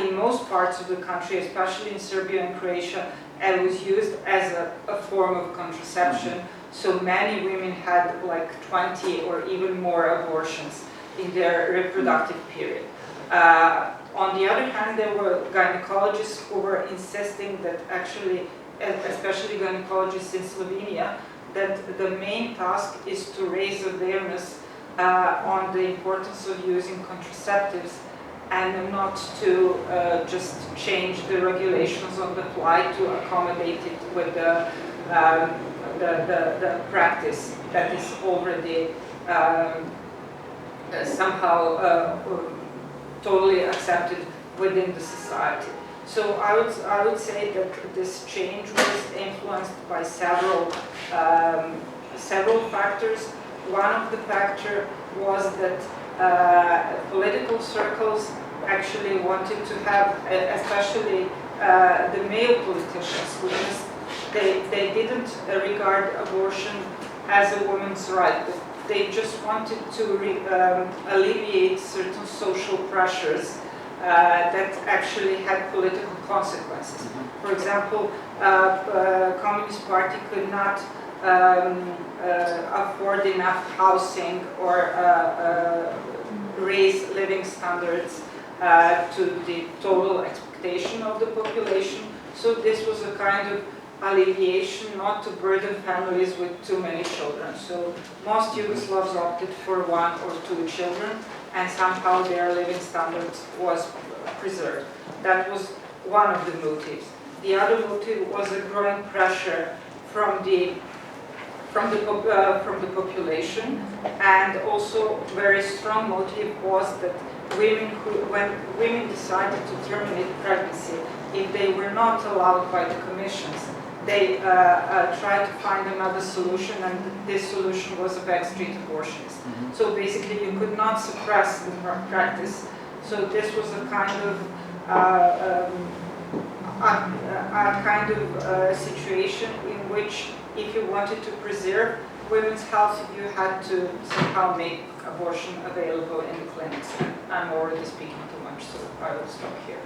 in most parts of the country, especially in Serbia and Croatia, and was used as a form of contraception. So many women had like 20 or even more abortions in their reproductive period. On the other hand, there were gynecologists who were insisting that actually, especially gynecologists in Slovenia, that the main task is to raise awareness on the importance of using contraceptives and not to just change the regulations on the fly to accommodate it with the practice that is already somehow totally accepted within the society. So I would say that this change was influenced by several factors. One of the factors was that political circles actually wanted to have, especially the male politicians, they didn't regard abortion as a woman's right, but they just wanted to alleviate certain social pressures that actually had political consequences. For example, Communist Party could not afford enough housing or raise living standards to the total expectation of the population. So this was a kind of alleviation, not to burden families with too many children. So most Yugoslavs opted for 1 or 2 children, and somehow their living standards was preserved. That was one of the motives. The other motive was a growing pressure from the population, and also very strong motive was that when women decided to terminate pregnancy, if they were not allowed by the commissions, they tried to find another solution, and this solution was a backstreet abortionist. So basically you could not suppress the practice. So this was a kind of situation in which, if you wanted to preserve women's health, you had to somehow make abortion available in the clinics. I'm already speaking too much, so I will stop here.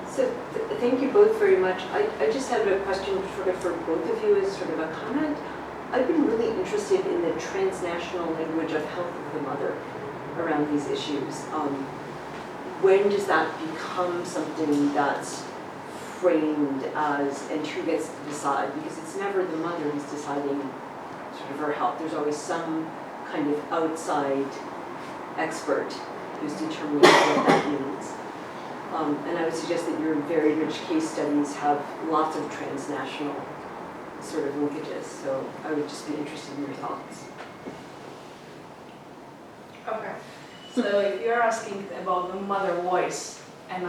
So thank you both very much. I just have a question sort of for both of you as sort of a comment. I've been really interested in the transnational language of health of the mother around these issues. When does that become something that's framed as, and who gets to decide? Because it's never the mother who's deciding sort of her health. There's always some kind of outside expert who's determining what that means. And I would suggest that your very rich case studies have lots of transnational sort of linkages. So I would just be interested in your thoughts. Okay. So if you're asking about the mother voice and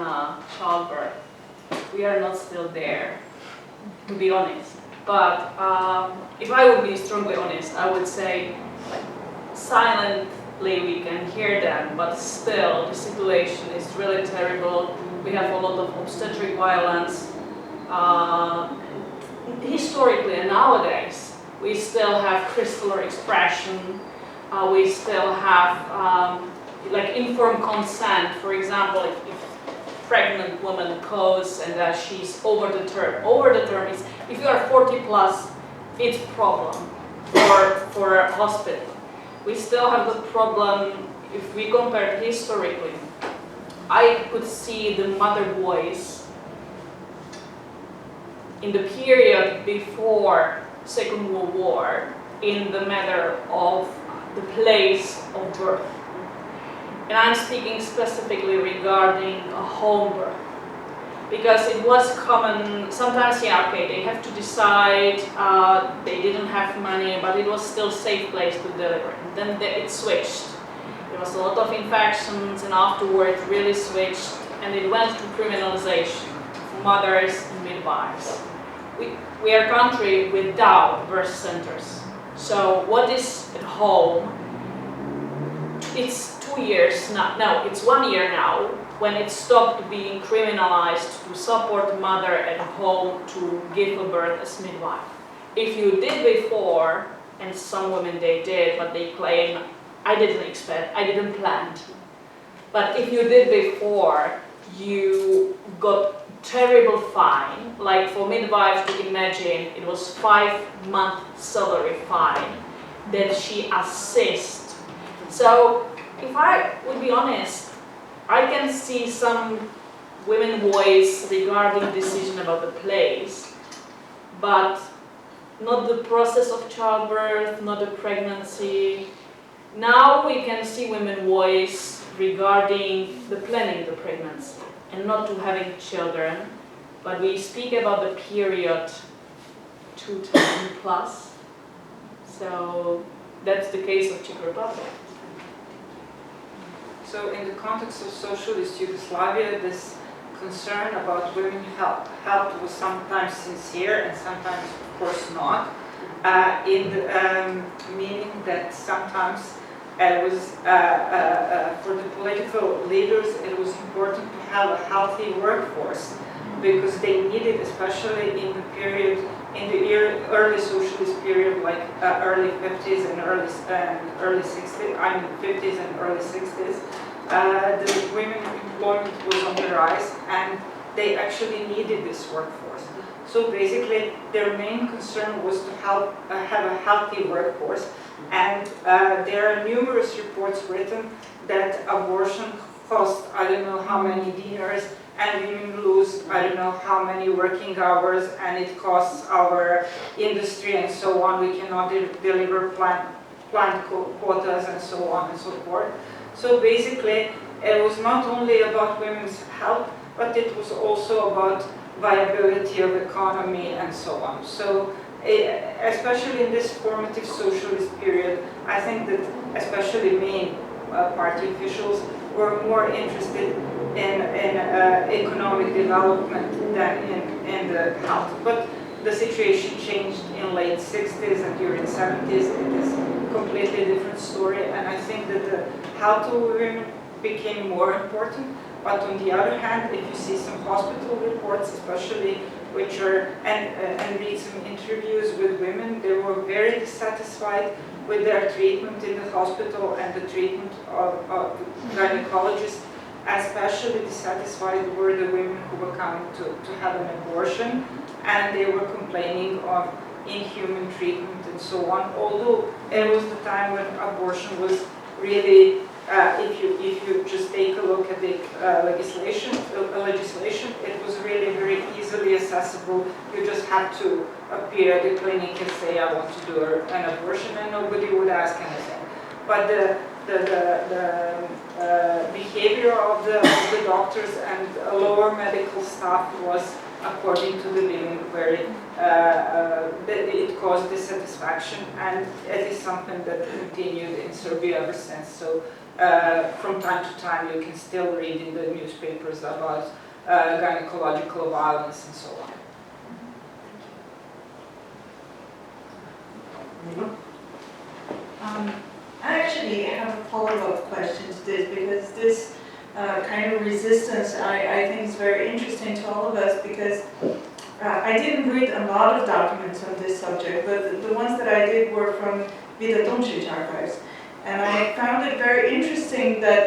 childbirth, we are not still there, to be honest. But if I would be strongly honest, I would say like, silently we can hear them, but still the situation is really terrible. We have a lot of obstetric violence. Historically and nowadays, we still have crystalline expression. We still have like informed consent. For example, if pregnant woman goes and she's over the term. Over the term is if you are 40 plus, it's a problem for a hospital. We still have the problem if we compare historically. I could see the mother voice in the period before Second World War in the matter of the place of birth. And I'm speaking specifically regarding a home birth. Because it was common, sometimes, yeah, okay, they have to decide, they didn't have money, but it was still a safe place to deliver. And then it switched. There was a lot of infections, and afterwards really switched, and it went to criminalization of mothers and midwives. We are a country without birth centers. So what is at home? It's 2 years now, no, it's 1 year now, when it stopped being criminalized to support mother at home to give a birth as midwife. If you did before, and some women they did, but they claim, I didn't expect, I didn't plan to. But if you did before, you got terrible fine. Like for midwives to imagine, it was 5-month salary fine that she assists. So if I would be honest, I can see some women voice regarding decision about the place, but not the process of childbirth, not the pregnancy. Now we can see women voice regarding the planning the pregnancy and not to having children, but we speak about the period 2000 plus. So that's the case of Czech Republic. So in the context of socialist Yugoslavia, this concern about women's health was sometimes sincere and sometimes, of course, not. In the meaning that sometimes it was, for the political leaders, it was important to have a healthy workforce because they needed, especially in the period, in the early socialist period, like early 50s and early 60s, I mean 50s and early 60s, the women employment was on the rise and they actually needed this workforce. So basically their main concern was to have a healthy workforce, and there are numerous reports written that abortion cost I don't know how many dinars, and women lose I don't know how many working hours, and it costs our industry and so on. We cannot deliver plant quotas and so on and so forth. So basically it was not only about women's health, but it was also about viability of economy and so on. So especially in this formative socialist period, I think that especially main party officials were more interested in economic development than in the health. But the situation changed in late 60s and during 70s. It is a completely different story, and I think that the health of women became more important. But on the other hand, if you see some hospital reports, especially which are, and read some interviews with women, they were very dissatisfied with their treatment in the hospital and the treatment of gynecologists. Especially dissatisfied were the women who were coming to have an abortion, and they were complaining of inhuman treatment and so on. Although it was the time when abortion was really, if you just take a look at the legislation, it was really very easily accessible. You just had to appear at the clinic and say, I want to do an abortion, and nobody would ask anything. But the behavior of the doctors and lower medical staff was, according to the billing, very it caused dissatisfaction, and it is something that continued in Serbia ever since. So from time to time you can still read in the newspapers about gynecological violence and so on. I actually have a follow-up question to this, because this kind of resistance I think is very interesting to all of us, because I didn't read a lot of documents on this subject, but the ones that I did were from Vida Tomić archives. And I found it very interesting that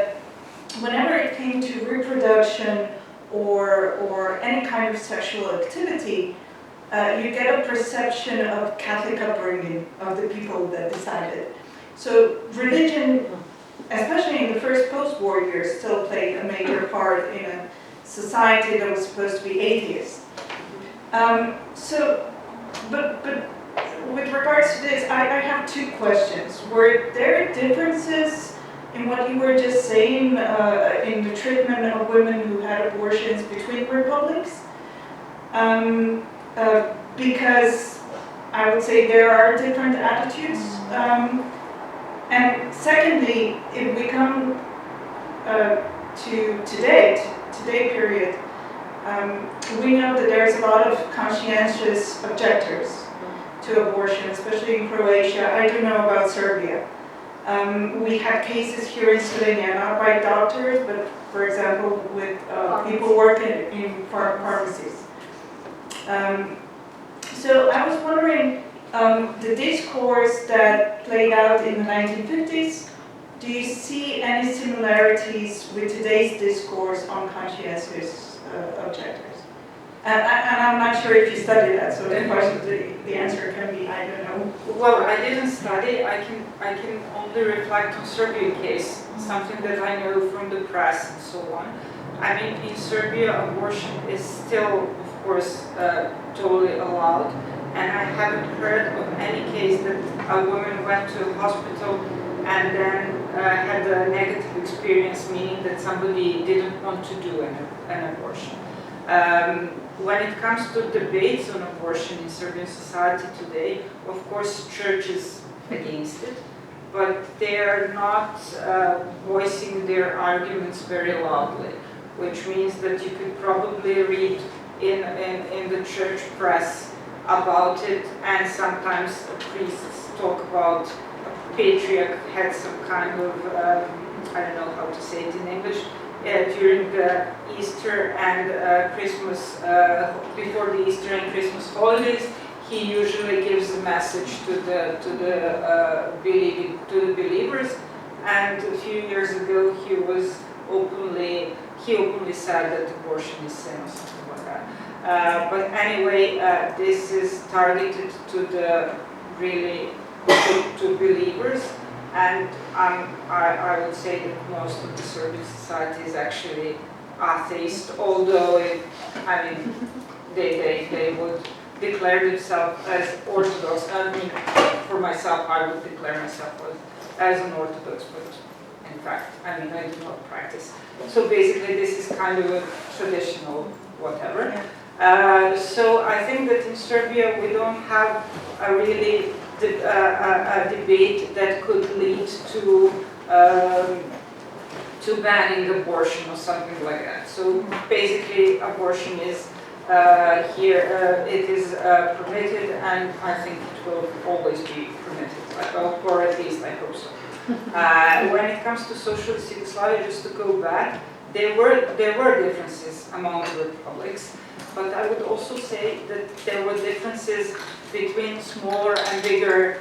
whenever it came to reproduction or any kind of sexual activity, you get a perception of Catholic upbringing of the people that decided. So religion, especially in the first post-war years, still played a major part in a society that was supposed to be atheist. But with regards to this, I have two questions. Were there differences in what you were just saying in the treatment of women who had abortions between republics? Because I would say there are different attitudes. And secondly, if we come to today period, we know that there's a lot of conscientious objectors to abortion, especially in Croatia. I do know about Serbia. We had cases here in Slovenia, not by doctors, but for example with people working in pharmacies. So I was wondering, the discourse that played out in the 1950s, do you see any similarities with today's discourse on conscientious objectors? And I'm not sure if you studied that, so the question, the answer can be, I don't know. Well, I didn't study. I can only reflect on Serbian case, something that I know from the press and so on. I mean, in Serbia, abortion is still, of course, totally allowed. And I haven't heard of any case that a woman went to a hospital and then had a negative experience, meaning that somebody didn't want to do an abortion. When it comes to debates on abortion in Serbian society today, of course, church is against it, but they're not voicing their arguments very loudly, which means that you could probably read in the church press about it, and sometimes priests talk about a patriarch had some kind of, I don't know how to say it in English, during the Easter and Christmas, before the Easter and Christmas holidays, he usually gives a message to the believers, and a few years ago he openly said that abortion is sin or something like that. But anyway, this is targeted to the really to believers, and I would say that most of the Serbian society is actually atheist, although they would declare themselves as Orthodox. I mean, for myself, I would declare myself as an Orthodox, but in fact, I do not practice. So basically, this is kind of a traditional whatever. So I think that in Serbia we don't have a really a debate that could lead to banning abortion or something like that. So basically, abortion is here. It is permitted, and I think it will always be permitted, or at least I hope so. When it comes to socialist Yugoslavia, just to go back, there were differences among the republics. But I would also say that there were differences between smaller and bigger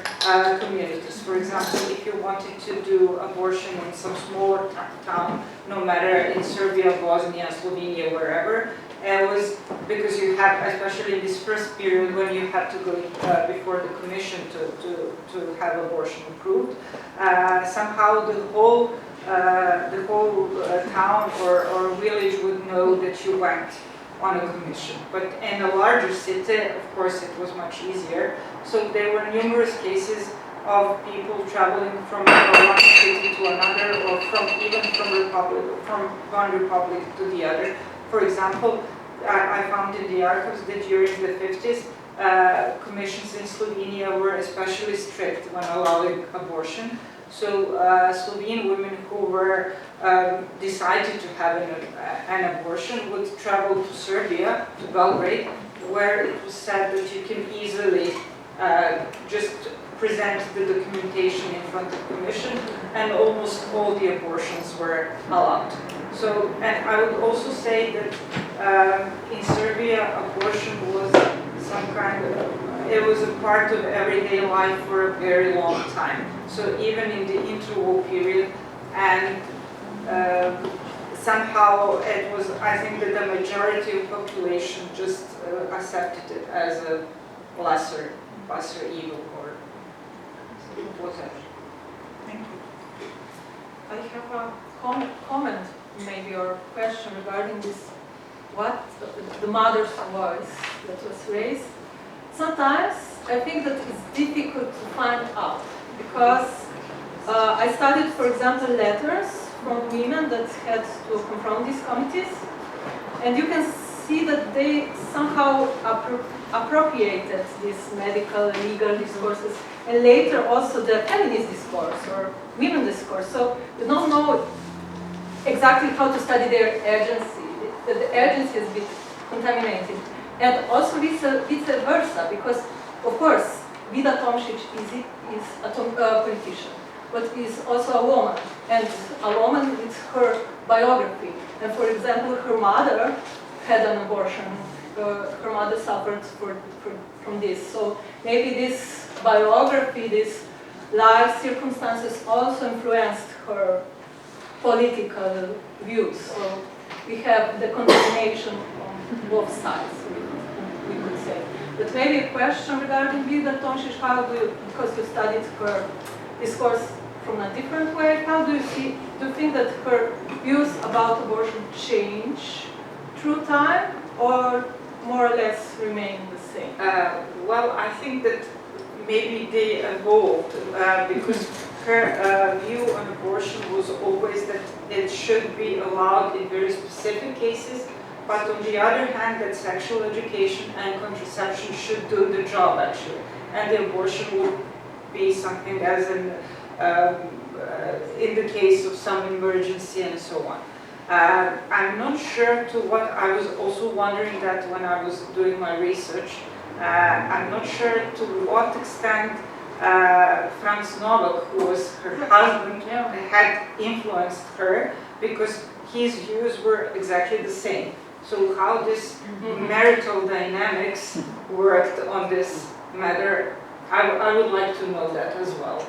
communities. For example, if you wanted to do abortion in some smaller town, no matter in Serbia, Bosnia, Slovenia, wherever, it was because you have, especially in this first period when you had to go before the commission to have abortion approved, somehow the whole town or village would know that you went on a commission. But in a larger city, of course, it was much easier. So there were numerous cases of people traveling from one city to another, or even from one republic to the other. For example, I found in the archives that during the 50s, commissions in Slovenia were especially strict when allowing abortion. So Slovene women who were decided to have an abortion would travel to Serbia, to Belgrade, where it was said that you can easily just present the documentation in front of the commission, and almost all the abortions were allowed. So, and I would also say that in Serbia, abortion was some kind of, it was a part of everyday life for a very long time. So even in the interwar period, and somehow it was, I think that the majority of population just accepted it as a lesser evil, or whatever. Thank you. I have a comment, maybe, or question regarding this, what the mother's voice that was raised. Sometimes I think that it's difficult to find out, because I studied, for example, letters from women that had to confront these committees, and you can see that they somehow appropriated these medical and legal discourses, and later also the feminist discourse or women discourse. So you don't know exactly how to study their agency. The agency has been contaminated. And also vice versa, because of course Vida Tomić is a politician, but is also a woman, and a woman with her biography. And for example, her mother had an abortion. Her mother suffered from this. So maybe this biography, these life circumstances also influenced her political views. So we have the contamination on both sides, we could say. But maybe a question regarding Vida Tomić, how do you, because you studied her discourse from a different way, how do you think that her views about abortion change through time, or more or less remain the same? Well, I think that maybe they evolved, because her view on abortion was always that it should be allowed in very specific cases, but on the other hand, that sexual education and contraception should do the job, actually, and the abortion would be something as in the case of some emergency and so on. I'm not sure to what, I was also wondering that when I was doing my research, I'm not sure to what extent Franz Novak, who was her husband, had influenced her, because his views were exactly the same. So how this marital dynamics worked on this matter, I would like to know that as well.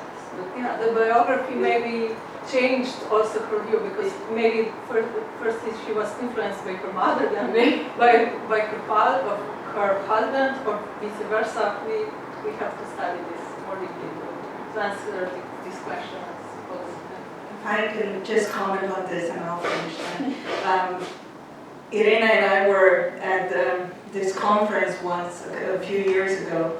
Yeah, the biography maybe changed also her view, because maybe first she was influenced by her mother, then by her father, her husband, or vice versa. We have to study this more deeply to answer this question, I suppose. If I can just comment on this, and I'll finish that. Irena and I were at this conference once a few years ago,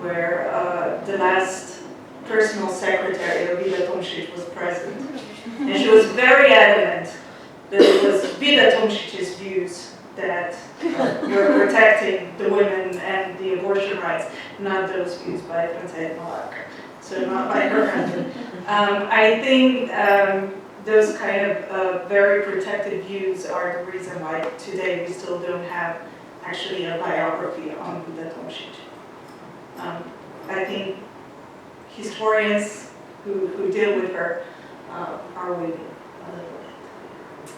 where the last personal secretary of Vida Tomić was present, and she was very adamant that it was Vida Tomic's views that were protecting the women and the abortion rights, not those views by Francesca Novak, so not by her husband. I think those kind of very protected views are the reason why today we still don't have actually a biography on Vida Tomić. I think historians who deal with her are waiting a little bit.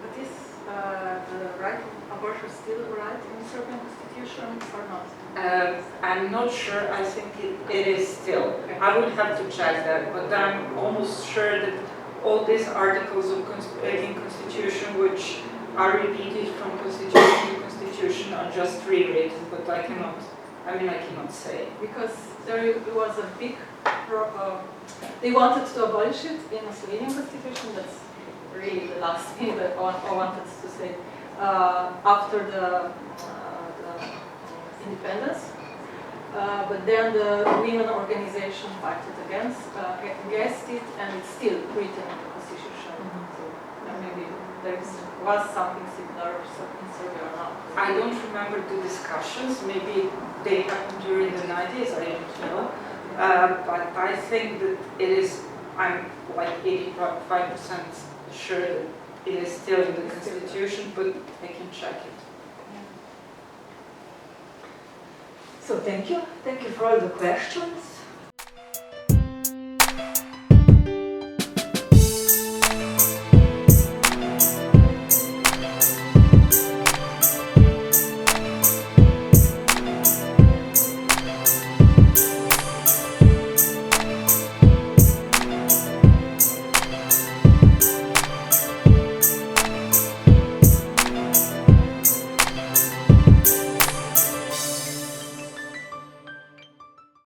But is the right of abortion still a right in the Serbian constitution or not? I'm not sure. I think it is still. Okay. I would have to check that, but I'm almost sure that all these articles of in Constitution, which are repeated from Constitution to Constitution, are just rewritten, but I cannot say. Because there was a big, they wanted to abolish it in the Slovenian constitution. That's really the last thing that I wanted to say. After the independence, but then the women organization fought against it, and it's still written in the constitution. So maybe there was something similar in Serbia or not. I don't remember the discussions, maybe they happened during the 90s, I don't know. But I think that it is, I'm like 85% sure that it is still in the constitution, but I can check it. So thank you for all the questions.